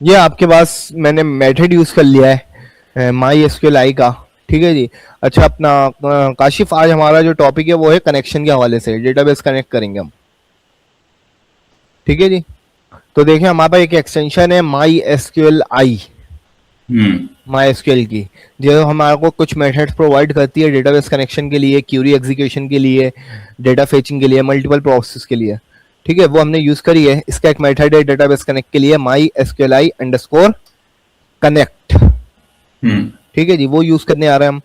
ये आपके पास मैंने मेथड यूज कर लिया है माई एसक्यूएल आई का। ठीक है जी। अच्छा अपना काशिफ, आज हमारा जो टॉपिक है वो है कनेक्शन के हवाले से, डेटाबेस कनेक्ट करेंगे हम। ठीक है जी। तो देखिए हमारे पास एक एक्सटेंशन है माई SQL I, hmm. My SQL की, जो हमारे को कुछ मेथड्स प्रोवाइड करती है डेटाबेस कनेक्शन के लिए, क्यूरी एग्जीक्यूशन के लिए, डेटा फेचिंग के लिए, मल्टीपल प्रोसेस के लिए। ठीक है, वो हमने यूज करी है। इसका एक मेथड है डेटाबेस कनेक्ट के लिए, my SQL i underscore connect. Hmm. ठीक है जी, वो यूज करने आ रहे हैं हम।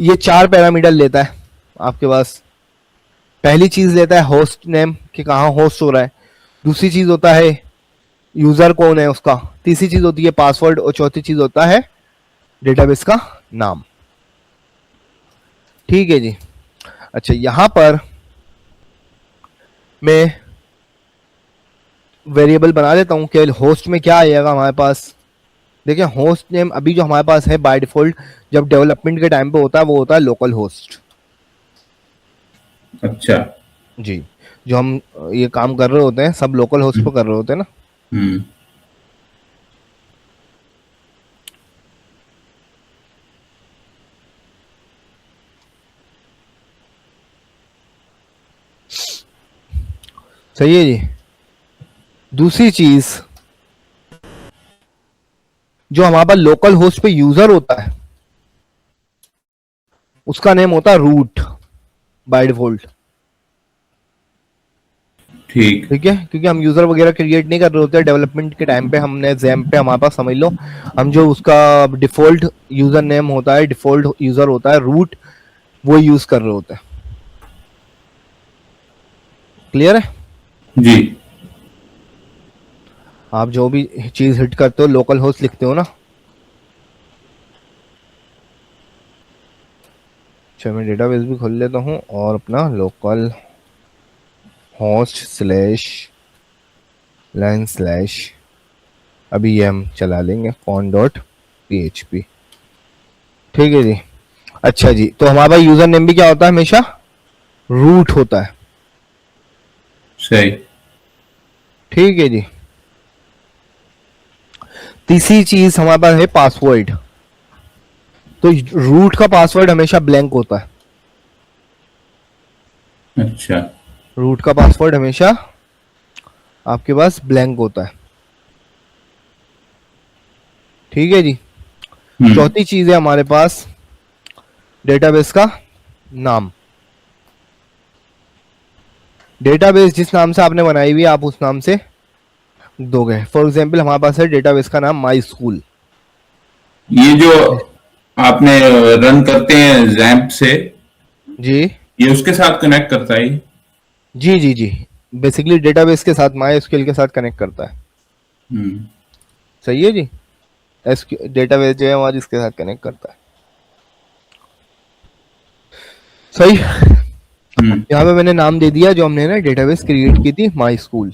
ये 4 पैरामीटर लेता है आपके पास। पहली चीज लेता है होस्ट नेम, कि कहाँ होस्ट हो रहा है। दूसरी चीज होता है यूजर कौन है उसका। तीसरी चीज होती है पासवर्ड, और चौथी चीज होता है डेटाबेस का नाम। ठीक है जी। अच्छा यहां पर मैं वेरिएबल बना देता हूं कि होस्ट में क्या आएगा हमारे पास। देखिए होस्ट नेम अभी जो हमारे पास है बाय डिफॉल्ट, जब डेवलपमेंट के टाइम पे होता है, वो होता है लोकल होस्ट। अच्छा। जी। जो हम ये काम कर रहे होते हैं सब लोकल होस्ट हम्म। पे कर रहे होते हैं ना। हम्म। सही है जी। दूसरी चीज, जो हमारे पास लोकल होस्ट पे यूजर होता है उसका नेम होता है रूट बाय डिफॉल्ट। ठीक। ठीक है, क्योंकि हम यूजर वगैरह क्रिएट नहीं कर रहे होते डेवलपमेंट के टाइम पे। हमने जैम पे हमारे पास समझ लो, हम जो उसका डिफॉल्ट यूजर नेम होता है, डिफॉल्ट यूजर होता है रूट, वो यूज कर रहे होते हैं। क्लियर है। जी। आप जो भी चीज हिट करते हो लोकल होस्ट लिखते हो ना। अच्छा मैं डेटाबेस भी खोल लेता हूँ और अपना local host slash line slash, अभी ये हम चला लेंगे कॉन डॉट पी। ठीक है जी। अच्छा जी, तो हमारा यूजर नेम भी क्या होता है, हमेशा रूट होता है। सही। ठीक है जी। तीसरी चीज हमारे पास है पासवर्ड। तो रूट का पासवर्ड हमेशा ब्लैंक होता है। अच्छा। रूट का पासवर्ड हमेशा आपके पास ब्लैंक होता है। ठीक है जी। हम्म। चौथी चीज है हमारे पास डेटाबेस का नाम। डेटाबेस जिस नाम से आपने बनाई हुई है आप उस नाम से दोगे। फॉर एग्जाम्पल हमारे पास है डेटाबेस का नाम माई स्कूल। ये जो आपने रन करते हैं जैम्प से, जी ये उसके साथ कनेक्ट करता है ये? जी जी जी। बेसिकली डेटाबेस के साथ, माई एसक्यूएल के साथ कनेक्ट करता है। हम्म। सही है जी। डेटाबेस जो है हमारा इसके साथ कनेक्ट करता है। सही। हम्म। यहाँ पे मैंने नाम दे दिया जो हमने ना डेटाबेस क्रिएट की थी, माई स्कूल,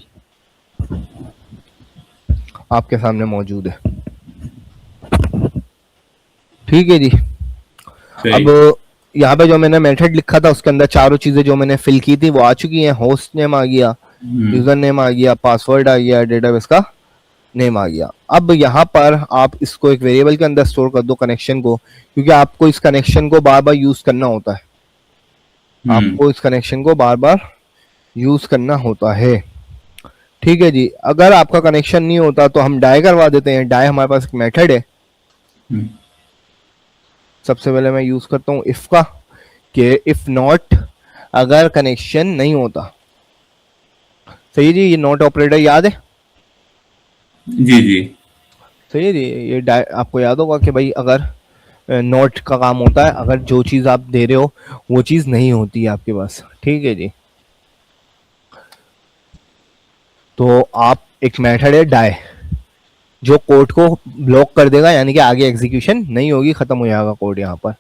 आपके सामने मौजूद है। ठीक है जी। सही। अब यहाँ पे जो मैंने मेथड लिखा था उसके अंदर चारों चीजें जो मैंने फिल की थी वो आ चुकी हैं। होस्ट नेम आ गया, हम्म। यूजर नेम आ गया, पासवर्ड आ गया, डेटाबेस का नेम आ गया। अब यहाँ पर आप इसको एक वेरिएबल के अंदर स्टोर कर दो कनेक्शन को, क्योंकि आपको इस कनेक्शन को बार बार यूज करना होता है। हम्म। आपको इस कनेक्शन को बार बार यूज करना होता है। ठीक है जी। अगर आपका कनेक्शन नहीं होता तो हम डाई करवा देते हैं। डाई हमारे पास एक मेथड है। हम्म। सबसे पहले मैं यूज करता हूँ इफ का, कि इफ नॉट, अगर कनेक्शन नहीं होता। सही है जी। ये नॉट ऑपरेटर याद है। जी जी। सही है जी। ये आपको याद होगा कि भाई अगर नॉट का काम होता है अगर जो चीज आप दे रहे हो वो चीज नहीं होती है आपके पास। ठीक है जी। तो आप एक मेथड है डाई, जो कोड को ब्लॉक कर देगा, यानी कि आगे एग्जीक्यूशन नहीं होगी, खत्म हो जाएगा कोड यहाँ पर।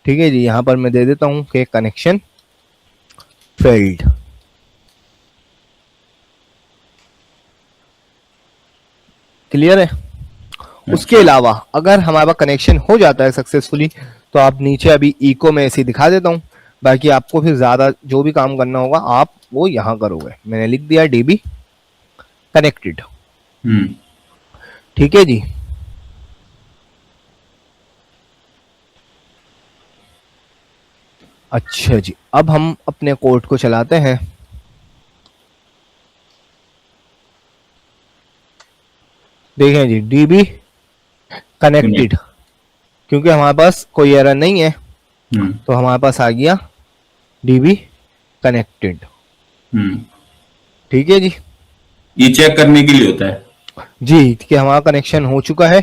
ठीक है जी। यहाँ पर मैं दे देता हूँ कि कनेक्शन फेल्ड। क्लियर है। उसके अच्छा। अलावा अगर हमारा कनेक्शन हो जाता है सक्सेसफुली, तो आप नीचे अभी इको में ऐसे दिखा देता हूँ। बाकी आपको फिर ज्यादा जो भी काम करना होगा आप वो यहाँ करोगे। मैंने लिख दिया डीबी कनेक्टेड। हम्म। ठीक है जी। अच्छा जी, अब हम अपने कोड को चलाते हैं। देखें जी, डीबी कनेक्टेड, क्योंकि हमारे पास कोई एरर नहीं है, हम्म तो हमारे पास आ गया डीबी कनेक्टेड। हम्म। ठीक है जी। ये चेक करने के लिए होता है। जी, कि हमारा कनेक्शन हो चुका है।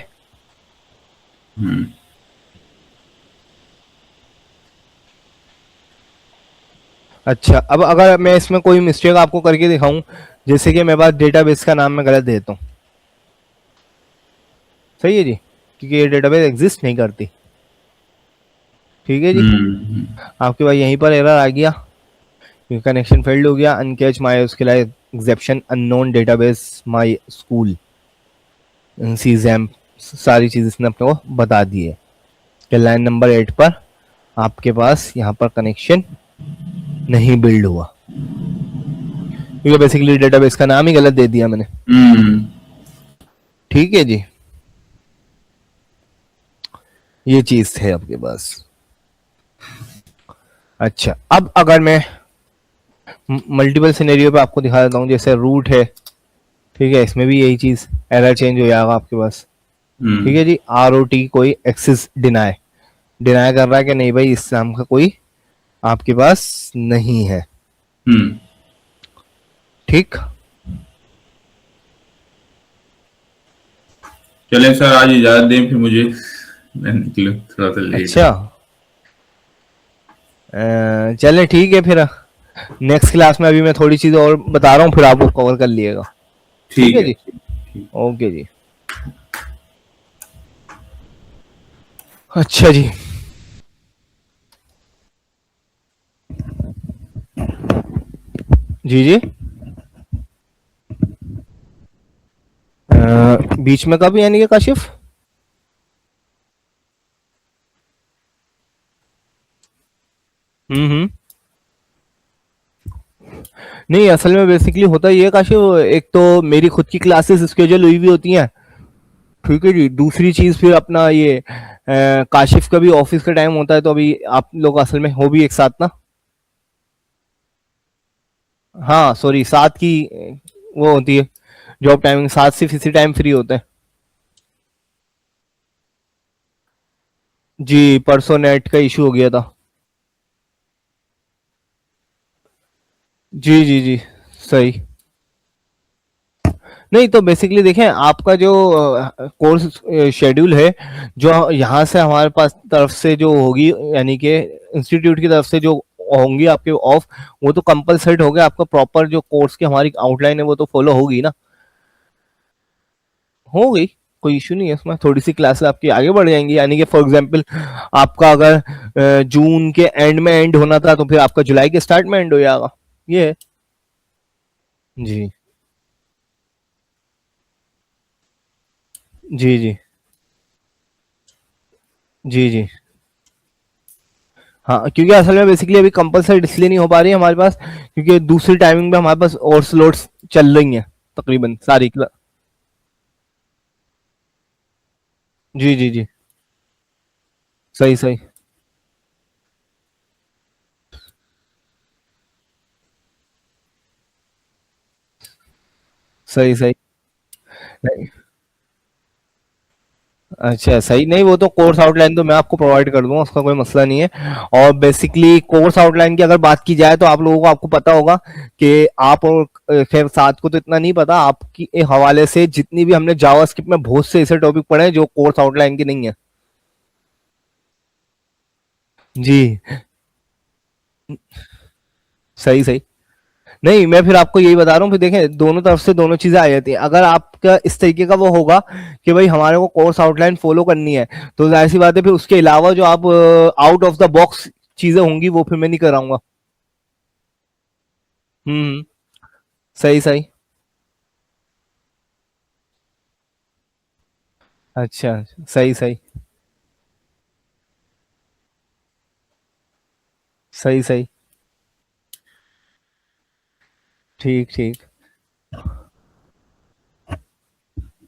हम्म अच्छा, अब अगर मैं इसमें कोई मिस्टेक आपको करके दिखाऊं, जैसे कि मेरे पास डेटाबेस का नाम मैं गलत देता हूँ, सही है जी, क्योंकि ये डेटाबेस एग्जिस्ट नहीं करती। ठीक है जी। हम्म आपके पास यहीं पर एरर आ गया, कनेक्शन फेल्ड हो गया, अनकैच माई उसके लिए exception unknown database my school सीजैम, सारी चीज इसने अपने को बता दी है कि लाइन नंबर 8 पर आपके पास यहाँ पर कनेक्शन नहीं बिल्ड हुआ, क्योंकि बेसिकली डेटाबेस का नाम ही गलत दे दिया मैंने। हम्म। ठीक है जी, ये चीज थे आपके पास। अच्छा, अब अगर मैं मल्टीपल सिनेरियो पे आपको दिखा देता हूँ, जैसे रूट है, ठीक है, इसमें भी यही चीज एरर चेंज हो जाएगा आपके पास। ठीक हम्म है जी, आर ओ टी कोई एक्सेस डिनाई डिनाई कर रहा है कि नहीं भाई, इस नाम का कोई आपके पास नहीं है। हम्म। ठीक। चलें सर, आज इजाजत दें फिर मुझे, मैं निकलूं थोड़ा सा लेट अच्छा, है। चले ठीक है फिर, नेक्स्ट क्लास में अभी मैं थोड़ी चीजें और बता रहा हूँ, फिर आप वो कवर कर लिएगा। ठीक ठीक है है। जी। ओके जी। अच्छा जी। जी जी। बीच में कब यानी कि काशिफ? हम्म। नहीं, असल में बेसिकली होता ये है काशिफ, एक तो मेरी खुद की क्लासेस स्केड्यूल हुई भी होती हैं। ठीक है जी, दूसरी चीज फिर अपना ये काशिफ का भी ऑफिस का टाइम होता है, तो अभी आप लोग असल में हो भी एक साथ ना। हाँ सॉरी, 7 की वो होती है जॉब टाइमिंग, 7 से इसी टाइम फ्री होते हैं। जी, परसों नेट का इशू हो गया था। जी जी जी। सही। नहीं तो बेसिकली देखें, आपका जो कोर्स शेड्यूल है, जो यहाँ से हमारे पास तरफ से जो होगी, यानी कि इंस्टीट्यूट की तरफ से जो होंगी आपके ऑफ, वो तो कंपलसरी हो गया। आपका प्रॉपर जो कोर्स की हमारी आउटलाइन है वो तो फॉलो होगी ना। हो गई, कोई इशू नहीं है उसमें, थोड़ी सी क्लासेस आपकी आगे बढ़ जाएंगी, यानी कि फॉर एग्जांपल आपका अगर जून के एंड में एंड होना था, तो फिर आपका जुलाई के स्टार्ट में एंड हो जाएगा। ये है। जी जी जी। जी जी। हाँ, क्योंकि असल में बेसिकली अभी कंपलसरी इसलिए नहीं हो पा रही है हमारे पास, क्योंकि दूसरी टाइमिंग में हमारे पास और स्लॉट्स चल रही हैं तकरीबन सारी जी जी जी। सही सही। सही सही। नहीं, अच्छा सही, नहीं वो तो कोर्स आउटलाइन तो मैं आपको प्रोवाइड कर दूंगा, उसका कोई मसला नहीं है। और बेसिकली कोर्स आउटलाइन की अगर बात की जाए, तो आप लोगों को आपको पता होगा कि आप और खैर साथ को तो इतना नहीं पता, आपकी हवाले से जितनी भी हमने जावास्क्रिप्ट में बहुत से ऐसे टॉपिक पढ़े हैं जो कोर्स आउटलाइन की नहीं है। जी। सही सही। नहीं, मैं फिर आपको यही बता रहा हूँ, फिर देखें दोनों तरफ से दोनों चीजें आ जाती हैं। अगर आपका इस तरीके का वो होगा कि भाई हमारे को कोर्स आउटलाइन फॉलो करनी है, तो जाहिर सी बात है, फिर उसके अलावा जो आप आउट ऑफ द बॉक्स चीजें होंगी वो फिर मैं नहीं कराऊंगा। हम्म। सही सही। अच्छा। सही सही। सही सही। ठीक ठीक।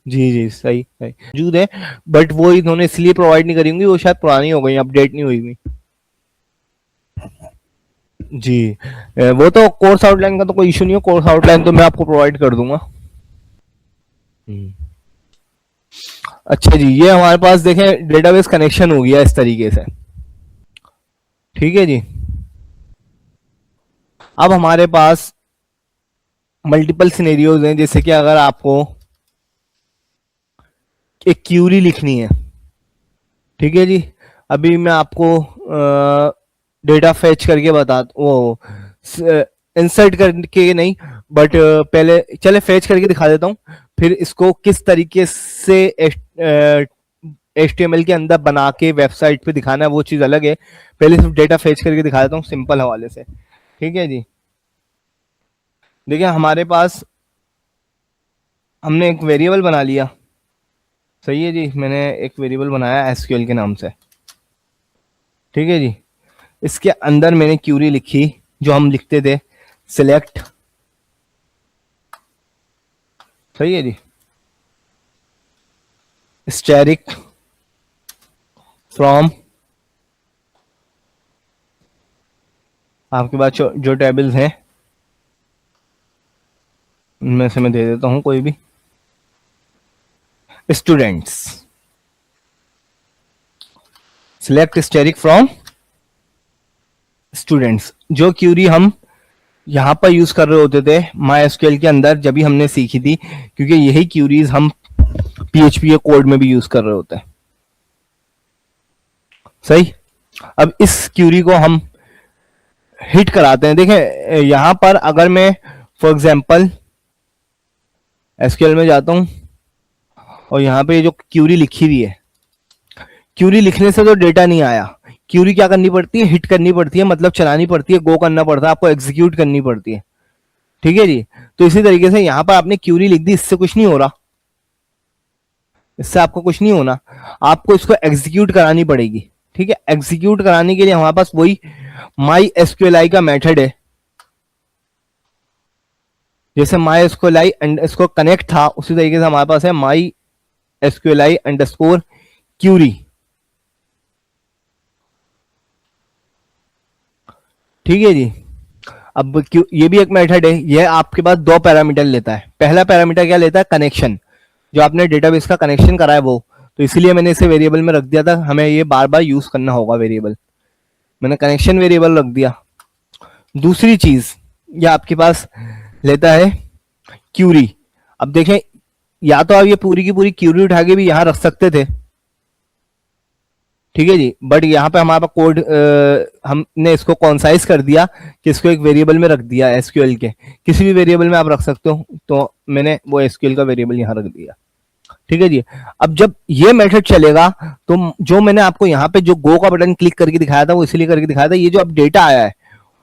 जी जी, सही सही मौजूद है, बट वो इन्होंने इसलिए प्रोवाइड नहीं करी होंगी, वो शायद पुरानी हो गई, अपडेट नहीं हुई हुई। जी वो तो कोर्स आउटलाइन का तो कोई इशू नहीं है, कोर्स आउटलाइन तो मैं आपको प्रोवाइड कर दूंगा। हम्म। अच्छा जी, ये हमारे पास देखें डेटाबेस कनेक्शन हो गया इस तरीके से, ठीक है जी। अब हमारे पास मल्टीपल सिनेरियोज हैं, जैसे कि अगर आपको एक क्यूरी लिखनी है, ठीक है जी। अभी मैं आपको डेटा फेच करके बता वो इंसर्ट करके नहीं, बट पहले चले फेच करके दिखा देता हूँ, फिर इसको किस तरीके से HTML के अंदर बना के वेबसाइट पे दिखाना है वो चीज़ अलग है। पहले सिर्फ डेटा फेच करके दिखा देता हूँ सिंपल हवाले से, ठीक है जी। देखिए हमारे पास हमने एक वेरिएबल बना लिया, सही है जी, मैंने एक वेरिएबल बनाया एसक्यूएल के नाम से, ठीक है जी। इसके अंदर मैंने क्यूरी लिखी जो हम लिखते थे, सिलेक्ट, सही है जी, स्टैटिक फ्रॉम, आपके पास जो टेबल्स हैं उनमें से मैं दे देता हूं कोई भी, students, select static from students. जो क्यूरी हम यहां पर यूज कर रहे होते थे माई एसक्यूएल के अंदर जब भी हमने सीखी थी, क्योंकि यही क्यूरीज हम पीएचपी के कोड में भी यूज कर रहे होते हैं, सही। अब इस क्यूरी को हम हिट कराते हैं। देखें यहां पर अगर मैं फॉर एग्जांपल एसक्यूएल में जाता हूं और यहाँ पे जो क्यूरी लिखी हुई है, क्यूरी लिखने से तो डेटा नहीं आया, क्यूरी क्या करनी पड़ती है, हिट करनी पड़ती है, मतलब चलानी पड़ती है, गो करना पड़ता है, आपको एग्जीक्यूट करनी पड़ती है, ठीक है जी। तो इसी तरीके से यहाँ पर आपने क्यूरी लिख दी, इससे कुछ नहीं हो रहा, इससे आपको कुछ नहीं होना, आपको इसको एग्जीक्यूट करानी पड़ेगी, ठीक है। एग्जीक्यूट कराने के लिए हमारे पास वही माई एसक्यूएलआई का मेथड है, जैसे माई एसक्यूएलआई एंड इसको कनेक्ट था उसी तरीके से हमारे पास है माई एसक्यूएलआई अंडरस्कोर क्यूरी, ठीक है जी। अब ये भी एक मेथड है, यह आपके पास दो पैरामीटर लेता है। पहला पैरामीटर क्या लेता है, कनेक्शन, जो आपने डेटाबेस का कनेक्शन करा है वो, तो इसलिए मैंने इसे वेरिएबल में रख दिया था, हमें ये बार बार यूज करना होगा वेरिएबल, मैंने कनेक्शन वेरिएबल रख दिया। दूसरी चीज ये आपके पास लेता है क्यूरी। अब देखें या तो आप ये पूरी की पूरी क्यूरी उठा के भी यहां रख सकते थे, ठीक है जी, बट यहाँ पे हमारे पास कोड हमने इसको कॉन्साइज कर दिया कि इसको एक वेरिएबल में रख दिया, एसक्यूएल के किसी भी वेरिएबल में आप रख सकते हो, तो मैंने वो एसक्यूएल का वेरिएबल यहाँ रख दिया, ठीक है जी। अब जब ये मेथड चलेगा तो जो मैंने आपको यहाँ पे जो गो का बटन क्लिक करके दिखाया था वो इसलिए करके दिखाया था, ये जो अब डेटा आया है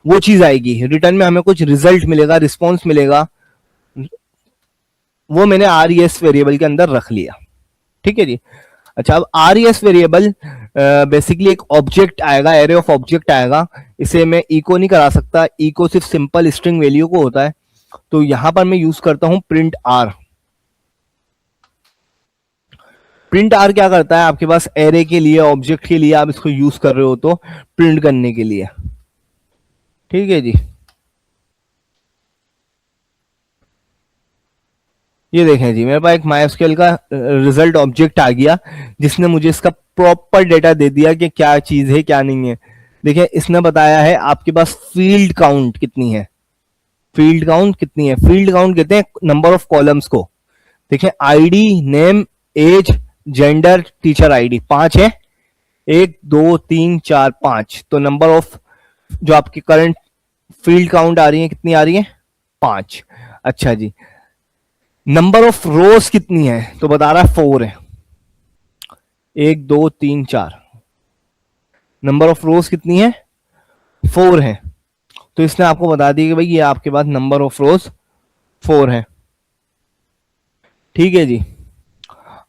वो चीज आएगी रिटर्न में, हमें कुछ रिजल्ट मिलेगा, रिस्पॉन्स मिलेगा, वो मैंने RES वेरिएबल के अंदर रख लिया, ठीक है जी। अच्छा अब RES वेरिएबल बेसिकली एक ऑब्जेक्ट आएगा, एरे ऑफ ऑब्जेक्ट आएगा, इसे मैं इको नहीं करा सकता, इको सिर्फ सिंपल स्ट्रिंग वैल्यू को होता है, तो यहां पर मैं यूज करता हूं प्रिंट आर। प्रिंट आर क्या करता है, आपके पास एरे के लिए, ऑब्जेक्ट के लिए आप इसको यूज कर रहे हो तो प्रिंट करने के लिए, ठीक है जी। ये देखें जी मेरे पास एक MySQL का रिजल्ट ऑब्जेक्ट आ गया जिसने मुझे इसका प्रॉपर डेटा दे दिया कि क्या चीज है क्या नहीं है। देखिए इसने बताया है आपके पास फील्ड काउंट कितनी है, फील्ड काउंट कितनी है, फील्ड काउंट कहते हैं नंबर ऑफ कॉलम्स को। देखिए ID, name, age, gender, teacher ID, 5 है, 1 2 3 4 5, तो नंबर ऑफ जो आपकी करंट फील्ड काउंट आ रही है कितनी आ रही है, 5। अच्छा जी, नंबर ऑफ रोज कितनी है, तो बता रहा है 4 है, 1 2 3 4, नंबर ऑफ रोज कितनी है, 4 है, तो इसने आपको बता दिया कि भाई ये आपके पास नंबर ऑफ रोज 4 है, ठीक है जी।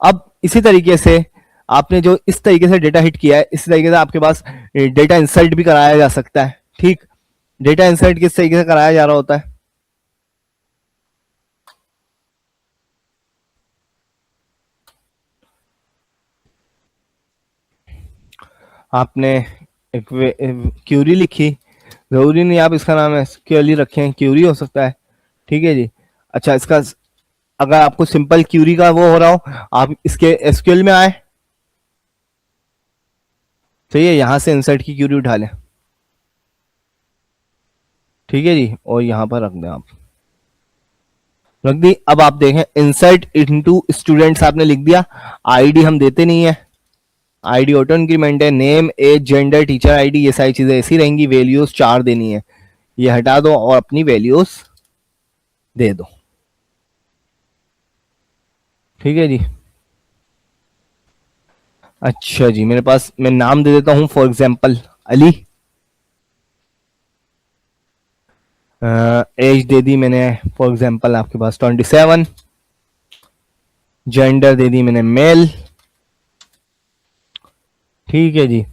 अब इसी तरीके से आपने जो इस तरीके से डेटा हिट किया है, इसी तरीके से आपके पास डेटा इंसर्ट भी कराया जा सकता है, ठीक। डेटा इंसर्ट किस तरीके से कराया जा रहा होता है, आपने एक क्यूरी लिखी, जरूरी नहीं आप इसका नाम एसक्यूएल ही रखें, क्यूरी हो सकता है, ठीक है जी। अच्छा, इसका अगर आपको सिंपल क्यूरी का वो हो रहा हो, आप इसके एसक्यूएल में आए, सही है, यहां से इंसर्ट की क्यूरी उठा लें, ठीक है जी, और यहां पर रख दें आप, रख दी। अब आप देखें इंसर्ट इनटू स्टूडेंट्स आपने लिख दिया, आईडी हम देते नहीं है, आईडी ऑटो इंक्रीमेंट है, name age gender teacher ID ये सारी चीजें ऐसी रहेंगी, वैल्यूज 4 देनी है, ये हटा दो और अपनी वैल्यूज दे दो, ठीक है जी। अच्छा जी, मेरे पास मैं नाम दे देता हूं, फॉर एग्जांपल अली, एज दे दी मैंने फॉर एग्जांपल आपके पास 27, जेंडर दे दी मैंने मेल, ठीक है जी,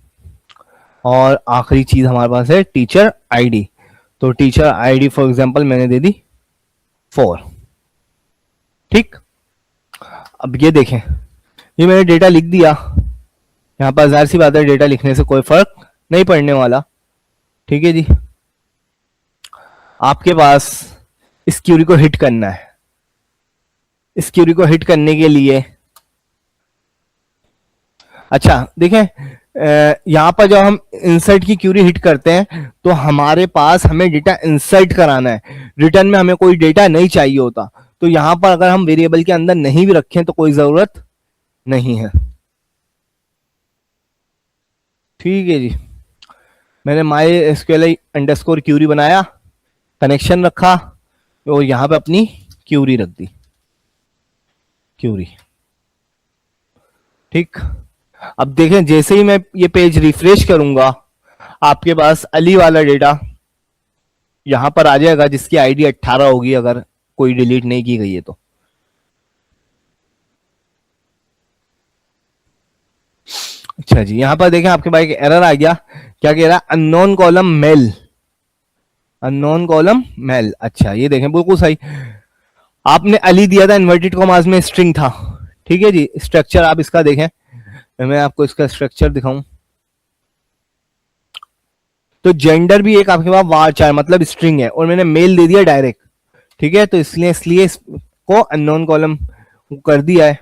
और आखिरी चीज हमारे पास है टीचर आईडी, तो टीचर आईडी फॉर एग्जांपल मैंने दे दी 4, ठीक। अब ये देखें, ये मैंने डेटा लिख दिया, यहाँ पर जाहिर सी बात है डेटा लिखने से कोई फर्क नहीं पड़ने वाला, ठीक है जी। आपके पास इस क्यूरी को हिट करना है, इस क्यूरी को हिट करने के लिए, अच्छा देखें, यहाँ पर जब हम इंसर्ट की क्यूरी हिट करते हैं तो हमारे पास हमें डेटा इंसर्ट कराना है, रिटर्न में हमें कोई डेटा नहीं चाहिए होता, तो यहाँ पर अगर हम वेरिएबल के अंदर नहीं भी रखें तो कोई जरूरत नहीं है, ठीक है जी। मैंने माई एसक्यूएल अंडरस्कोर क्यूरी बनाया, कनेक्शन रखा और यहाँ पे अपनी क्यूरी रख दी, क्यूरी, ठीक। अब देखें जैसे ही मैं ये पेज रिफ्रेश करूंगा, आपके पास अली वाला डेटा यहां पर आ जाएगा, जिसकी आईडी 18 होगी अगर कोई डिलीट नहीं की गई है तो, अच्छा जी। यहां पर देखें आपके पास एक एरर आ गया, क्या कह रहा है, unknown column male, unknown column male, अच्छा ये देखें बिल्कुल सही, आपने अली दिया था, इन्वर्टेड कॉमास में स्ट्रिंग था, ठीक है जी। स्ट्रक्चर आप इसका देखें, मैं आपको इसका स्ट्रक्चर दिखाऊं, तो जेंडर भी एक आपके पास वार चार मतलब स्ट्रिंग है, और मैंने मेल दे दिया डायरेक्ट, ठीक है, तो इसलिए इसलिए इसको अननोन कॉलम कर दिया है,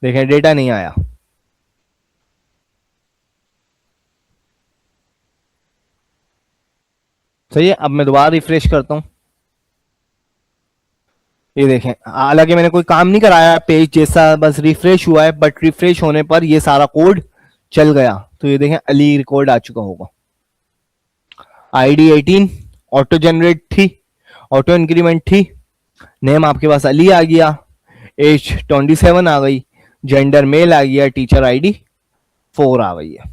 देखें डेटा नहीं आया, सही है। अब मैं दोबारा रिफ्रेश करता हूं, ये देखें, हालांकि मैंने कोई काम नहीं कराया, पेज जैसा बस रिफ्रेश हुआ है, बट रिफ्रेश होने पर ये सारा कोड चल गया, तो ये देखें अली रिकॉर्ड आ चुका होगा, आईडी 18, ऑटो जनरेट थी, ऑटो इंक्रीमेंट थी, नेम आपके पास अली आ गया, एज 27 आ गई, जेंडर मेल आ गया, टीचर आईडी 4 आ गई है,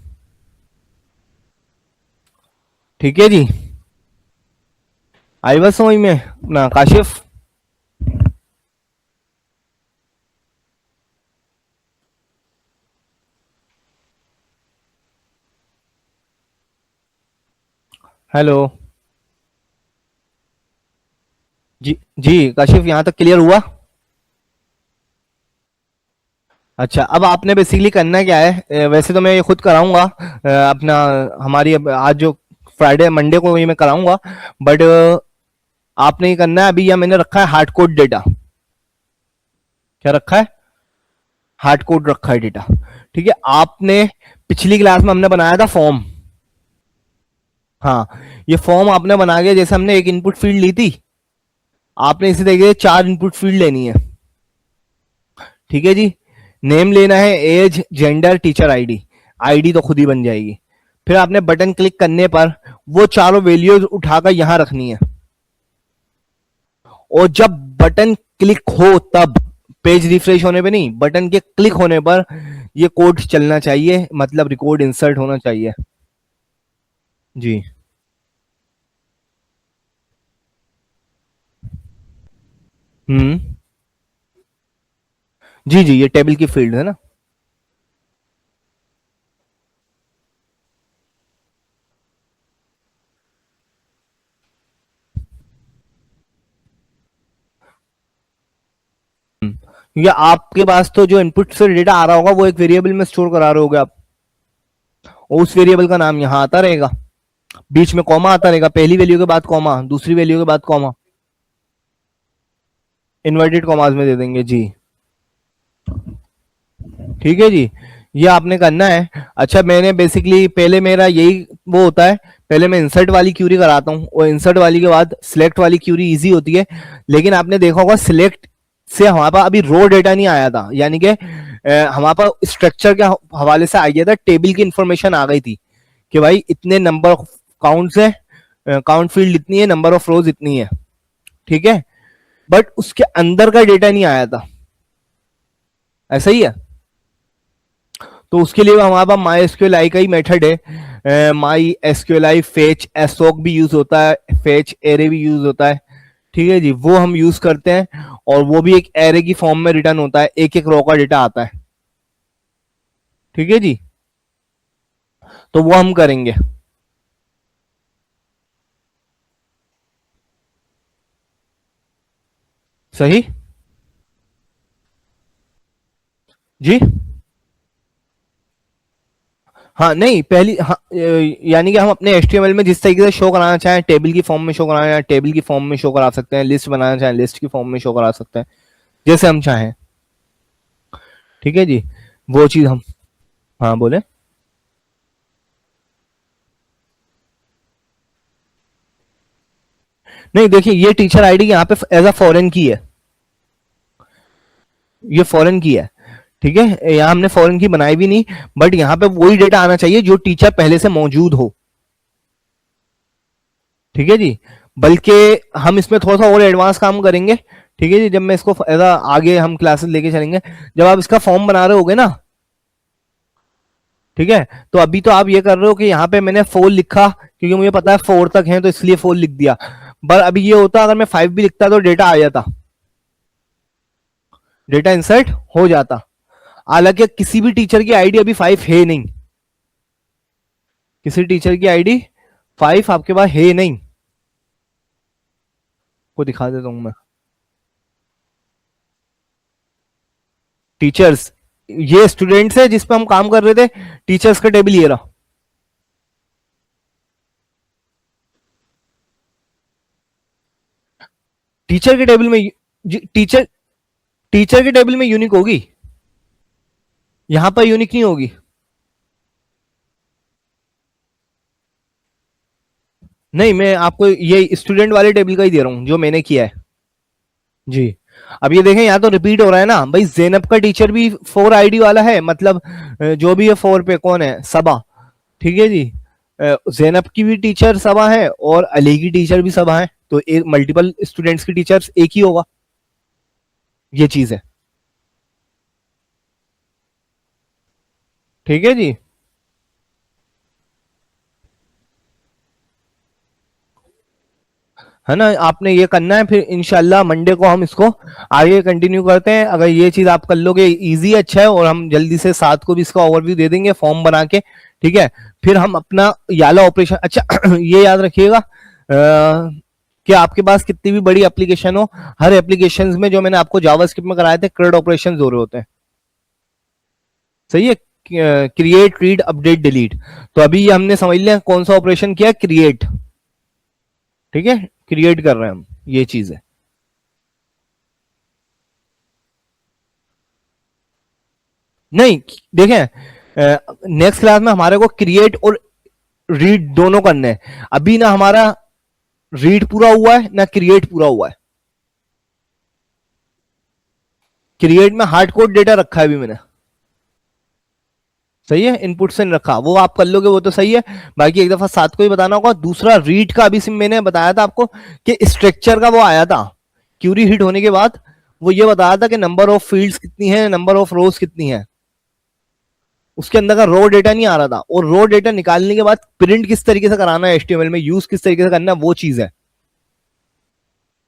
ठीक है जी। आई बस समझ में ना काशिफ, हेलो, जी जी काशिफ, यहां तक क्लियर हुआ? अच्छा, अब आपने बेसिकली करना क्या है, वैसे तो मैं ये खुद कराऊंगा, अपना हमारी आज जो फ्राइडे मंडे को ये मैं कराऊंगा, बट आपने ये करना है, अभी यह मैंने रखा है हार्ड कोड डेटा, क्या रखा है, हार्ड कोड रखा है डेटा, ठीक है। आपने पिछली क्लास में हमने बनाया था फॉर्म, हाँ, ये फॉर्म आपने बना के, जैसे हमने एक इनपुट फील्ड ली थी, आपने इसी तरीके से 4 इनपुट फील्ड लेनी है, ठीक है जी। नेम लेना है, age, gender, teacher ID, ID तो खुद ही बन जाएगी, फिर आपने बटन क्लिक करने पर वो चारों वैल्यूज उठाकर यहां रखनी है, और जब बटन क्लिक हो तब, पेज रिफ्रेश होने पे नहीं, बटन के क्लिक होने पर ये कोड चलना चाहिए, मतलब रिकॉर्ड इंसर्ट होना चाहिए, जी। हम्म, जी जी, ये टेबल की फील्ड है ना, क्योंकि आपके पास तो जो इनपुट से डेटा आ रहा होगा वो एक वेरिएबल में स्टोर करा रहे होगे आप, और उस वेरिएबल का नाम यहां आता रहेगा, बीच में कॉमा आता रहेगा, पहली वैल्यू के बाद कॉमा, दूसरी वैल्यू के बाद कॉमा, इन्वर्टेड कॉमास में दे देंगे जी। ठीक है जी, ये आपने करना है। अच्छा, मैंने बेसिकली पहले मेरा यही वो होता है, पहले मैं इंसर्ट वाली क्यूरी कराता हूँ, और इंसर्ट वाली के बाद सिलेक्ट वाली क्यूरी इजी होती है। लेकिन आपने देखा होगा सिलेक्ट से हमारे पास अभी रो डेटा नहीं आया था, यानी कि हमारे पास स्ट्रक्चर के हवाले से आ गया था, टेबल की इंफॉर्मेशन आ गई थी कि भाई इतने नंबर ऑफ काउंट्स है, काउंट फील्ड इतनी है, नंबर ऑफ रोज इतनी है। ठीक है, बट उसके अंदर का डेटा नहीं आया था, ऐसा ही है। तो उसके लिए हमारे पास माई एसक्यूएल आई का ही मेथड है, माई एसक्यूएल आई फेच एसोक भी यूज होता है, फेच एरे भी यूज होता है। ठीक है जी, वो हम यूज करते हैं, और वो भी एक एरे की फॉर्म में रिटर्न होता है, एक एक रो का डेटा आता है। ठीक है जी, तो वो हम करेंगे। सही जी। हाँ नहीं, पहली हाँ, यानी कि हम अपने HTML में जिस तरीके से शो कराना चाहें, टेबल की फॉर्म में शो कराना चाहें टेबल की फॉर्म में शो करा सकते हैं, लिस्ट बनाना चाहें लिस्ट की फॉर्म में शो करा सकते हैं, जैसे हम चाहें। ठीक है जी, वो चीज हम, हाँ बोले। नहीं देखिए, ये टीचर आईडी यहाँ पे एज अ फॉरेन की है, ये फॉरेन की है। ठीक है, यहाँ हमने फॉरेन की बनाई भी नहीं, बट यहाँ पे वही डेटा आना चाहिए जो टीचर पहले से मौजूद हो। ठीक है जी, बल्कि हम इसमें थोड़ा सा और एडवांस काम करेंगे। ठीक है जी, जब मैं इसको आगे हम क्लासेस लेके चलेंगे, जब आप इसका फॉर्म बना रहे होगे ना, ठीक है, तो अभी तो आप ये कर रहे हो कि यहाँ पे मैंने 4 लिखा क्योंकि मुझे पता है 4 तक है, तो इसलिए 4 लिख दिया। पर अभी ये होता अगर मैं 5 भी लिखता तो डेटा आ जाता, डेटा इंसर्ट हो जाता। हालांकि किसी भी टीचर की आईडी अभी 5 है नहीं, किसी टीचर की आईडी 5 आपके पास है नहीं, को दिखा देता हूं मैं। टीचर्स, ये स्टूडेंट्स है जिस पे हम काम कर रहे थे, टीचर्स का टेबल ये रहा। टीचर के टेबल में टीचर टीचर के टेबल में यूनिक होगी, यहां पर यूनिक नहीं होगी। नहीं, मैं आपको ये स्टूडेंट वाले टेबल का ही दे रहा हूं जो मैंने किया है जी। अब ये देखें, यहाँ तो रिपीट हो रहा है ना भाई, जैनब का टीचर भी 4 आईडी वाला है, मतलब जो भी है 4 पे कौन है, सबा। ठीक है जी, जैनब की भी टीचर सबा है और अली की टीचर भी सबा है, तो एक मल्टीपल स्टूडेंट्स की टीचर्स एक ही होगा, ये चीज ठीक है जी। है ना, आपने ये करना है, फिर इंशाल्लाह मंडे को हम इसको आगे कंटिन्यू करते हैं। अगर ये चीज आप कर लोगे, इजी अच्छा है, और हम जल्दी से 7 को भी इसका ओवरव्यू दे देंगे फॉर्म बना के। ठीक है, फिर हम अपना याला ऑपरेशन, अच्छा ये याद रखिएगा कि आपके पास कितनी भी बड़ी एप्लीकेशन हो, हर एप्लीकेशन में जो मैंने आपको जावास्क्रिप्ट में कराए थे CRUD ऑपरेशन हो रहे होते हैं। सही है, क्रिएट रीड अपडेट डिलीट। तो अभी ये हमने समझ लिया कौन सा ऑपरेशन किया, क्रिएट। ठीक है, क्रिएट कर रहे हैं हम, ये चीज है। नहीं देखें, नेक्स्ट क्लास में हमारे को क्रिएट और रीड दोनों करने हैं। अभी ना हमारा रीड पूरा हुआ है ना क्रिएट पूरा हुआ है। क्रिएट में हार्ड कोड डेटा रखा है अभी मैंने, सही है, इनपुट से नहीं रखा, वो आप कर लोगे वो तो सही है। बाकी एक दफा 7 को ही बताना होगा। दूसरा रीड का अभी मैंने बताया था आपको कि स्ट्रक्चर का वो आया था, क्यूरी हिट होने के बाद वो ये बताया था कि नंबर ऑफ फील्ड्स कितनी है, नंबर ऑफ रोज कितनी है, उसके अंदर का रो डेटा नहीं आ रहा था, और रो डेटा निकालने के बाद प्रिंट किस तरीके से कराना है HTML में, यूज किस तरीके से करना है, वो चीज है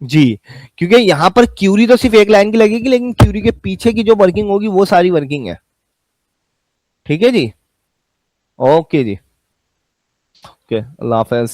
जी। क्योंकि यहां पर क्यूरी तो सिर्फ एक लाइन की लगेगी, लेकिन क्यूरी के पीछे की जो वर्किंग होगी वो सारी वर्किंग है। ठीक है जी, ओके जी, ओके, अल्लाह हाफिज।